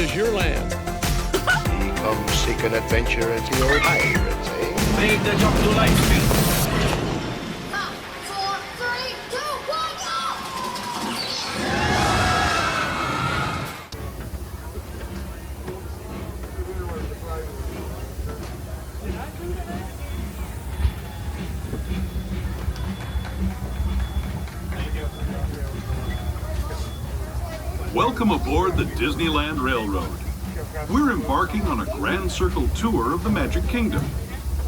is your land. Come seek an adventure into your pirates, eh? Make the jump to light speed. 5, 4, 3, 2, 1, go! Welcome aboard the Disneyland Railroad. We're embarking on a grand circle tour of the Magic Kingdom.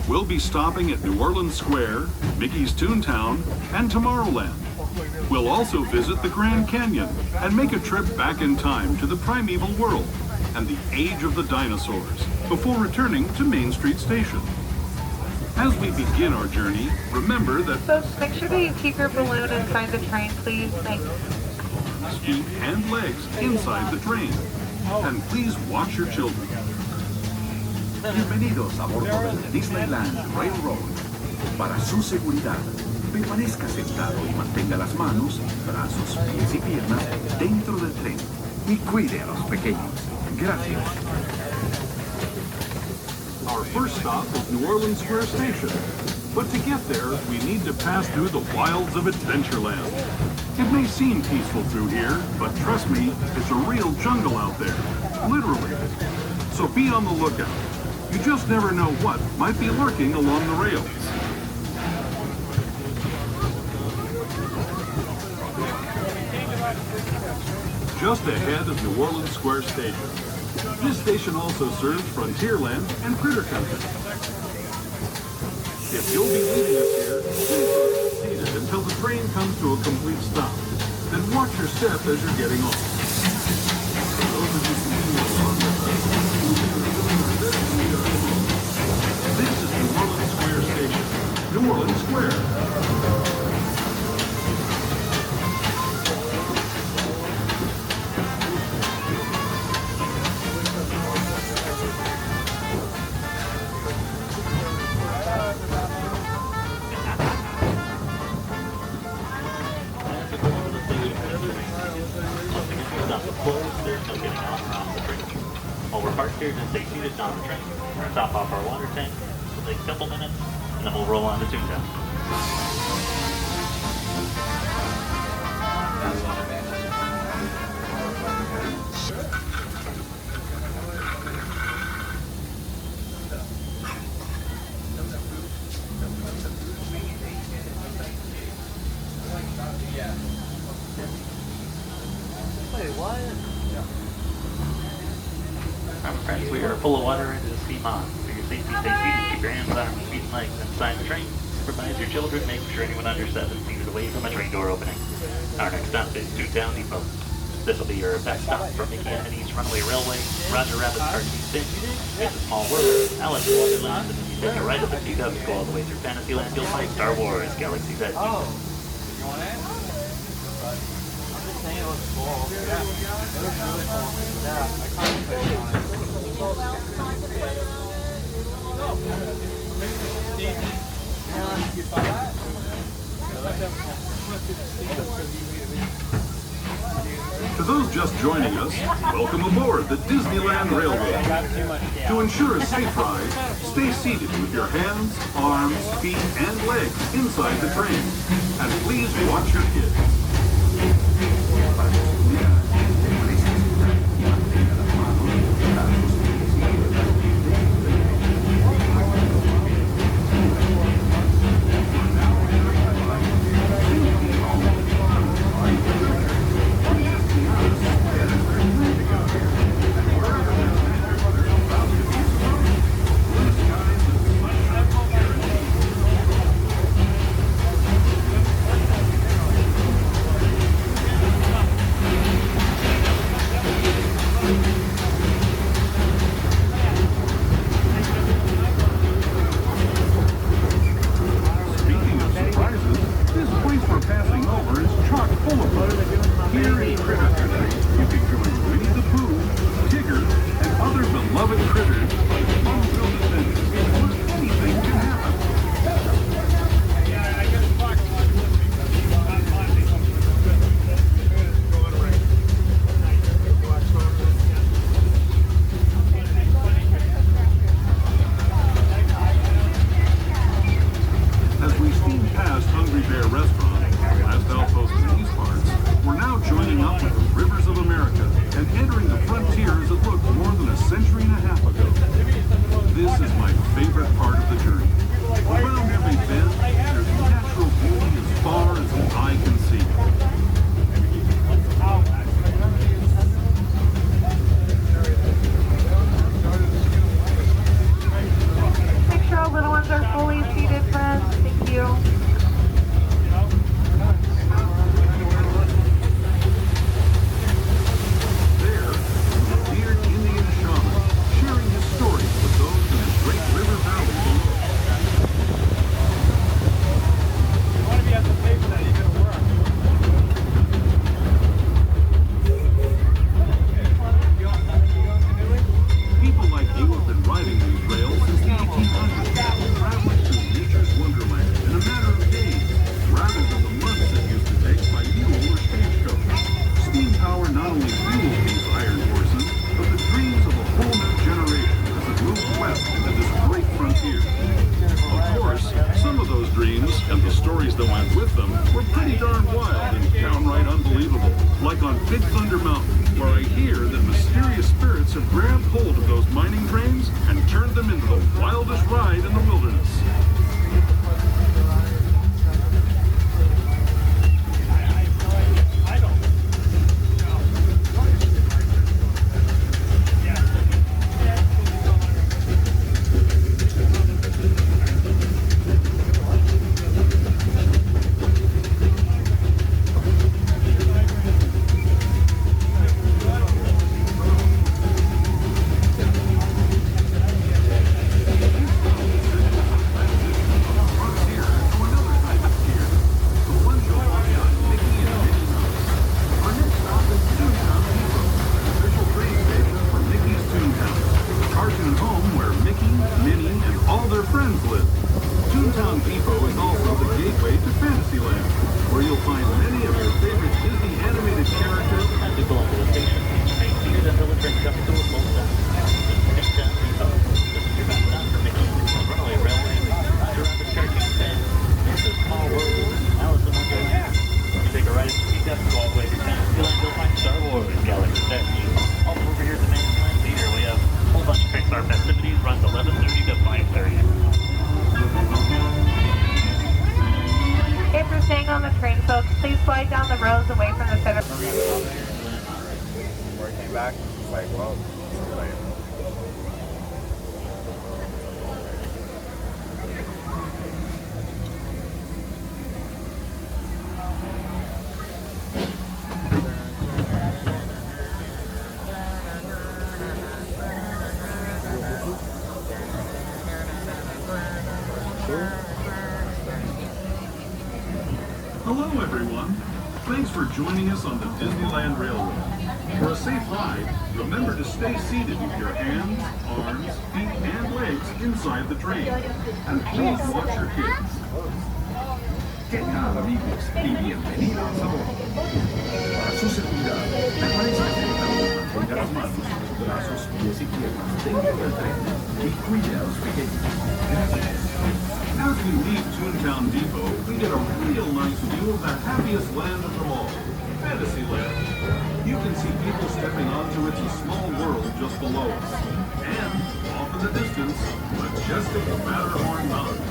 We'll be stopping at New Orleans Square, Mickey's Toontown, and Tomorrowland. We'll also visit the Grand Canyon and make a trip back in time to the Primeval world and the age of the dinosaurs before returning to Main Street Station. As we begin our journey, remember that Folks, make sure that you keep your balloon inside the train, please. Thanks. feet and legs inside the train. And please watch your children. Bienvenidos a bordo del Disneyland Railroad. Para su seguridad, permanezca sentado y mantenga las manos, brazos, pies y piernas dentro del tren. Y cuide a los pequeños. Gracias. Our first stop is New Orleans Square Station. But to get there, we need to pass through the wilds of Adventureland. It may seem peaceful through here, but trust me, it's a real jungle out there. Literally. So be on the lookout. You just never know what might be lurking along the rails. Just ahead is New Orleans Square Station. This station also serves Frontierland and Critter Country. If you'll be leaving us here, please remain seated until the train comes to a complete stop. Then watch your step as you're getting off. This is New Orleans Square Station. New Orleans Square. While we're parked here, just stay seated on the train. We're going to top off our water tank. It'll take a couple minutes, and then we'll roll on to Toontown. Friends, we are full of water into the steam on. For your safety, stay seated. Keep your hands, arms, feet, and legs inside the train. Supervise your children. Make sure anyone under 7 is seated away from a train door opening. Our next stop is Toontown Depot. This will be your best stop from Mickey and Minnie's Runaway Railway, Roger Rabbit's Cartoon City, It's a Small World, Alice in Wonderland, and then you take a right up the T-Dubs, go all the way through Fantasyland, you'll find Star Wars Galaxy's Edge. To those just joining us, welcome aboard the Disneyland Railroad. To ensure a safe ride, stay seated with your hands, arms, feet, and legs inside the train. And please watch your kids. have grabbed hold of those mining trains and turned them into the wildest ride in the wilderness. Toontown Depot is also the gateway to Fantasyland, where you'll find many of your favorite Disney animated characters. As we pull into the station, you may see the military coming to a full stop. Toontown Depot. This is your best stop for Mickey, Runaway Railway, Jurassic Cartoon Bed, It's a Small World, Alice in Wonderland. You take a ride at the pickup, go all the way to Fantasyland, you'll find Star Wars, Galaxy Statue. Also over here at the Fantasyland Theater, we have a whole bunch of Pixar festivities, runs 11:30 to 5:30. If you're staying on the train, folks, please slide down the rows away from the center. Working back, it's like, well, like, Hello, everyone. Thanks for joining us on the Disneyland Railroad. For a safe ride, remember to stay seated with your hands, arms, feet, and legs inside the train. And please watch your kids. ¿Qué tal, amigos? Y bienvenidos a bordo. Para su seguridad, permanezca sentado y mantenga las manos, brazos, pies y piernas dentro del tren y cuide a los pequeños. Gracias. As we leave Toontown Depot, we get a real nice view of the happiest land of them all, Fantasyland. You can see people stepping onto It's a Small World just below us. And, off in the distance, majestic Matterhorn Mountain.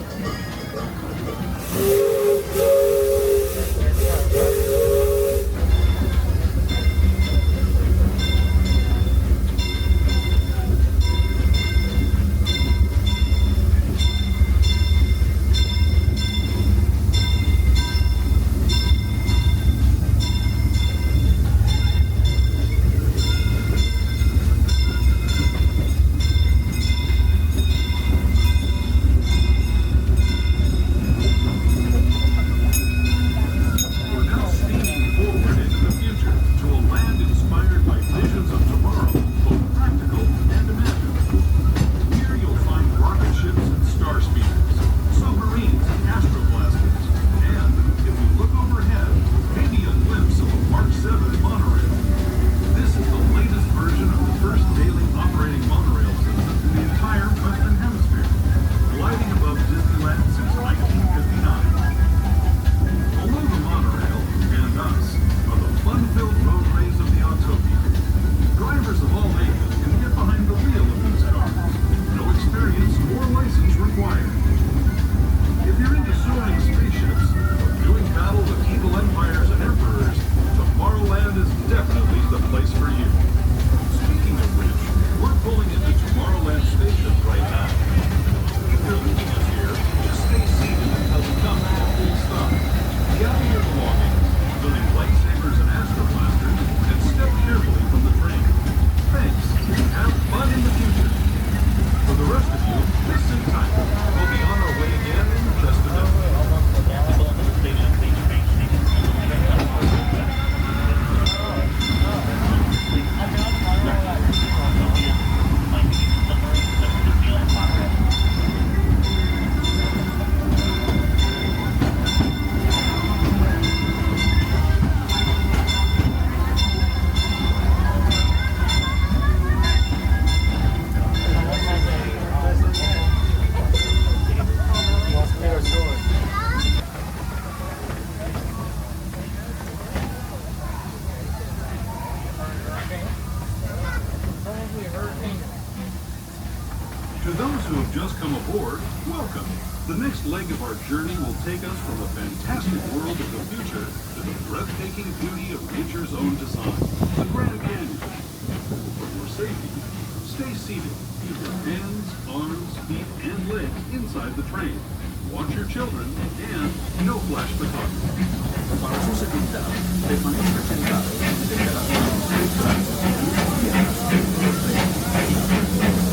To those who have just come aboard, welcome. The next leg of our journey will take us from the fantastic world of the future to the breathtaking beauty of nature's own design, the Grand Canyon. For your safety, stay seated. Keep your hands, arms, feet, and legs inside the train. Watch your children and no flash photography. Para su seguridad, permanezca sentado y mantenga las manos cruzadas y piernas dentro del tren.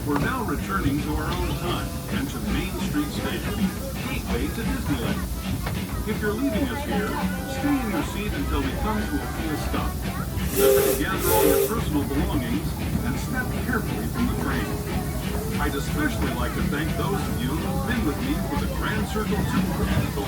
We're now returning to our own time and to Main Street Station, gateway to Disneyland. If you're leaving us here, stay in your seat until we come to a full stop. Remember to gather all your personal belongings and step carefully from the train. I'd especially like to thank those of you who've been with me for the Grand Circle Tour of the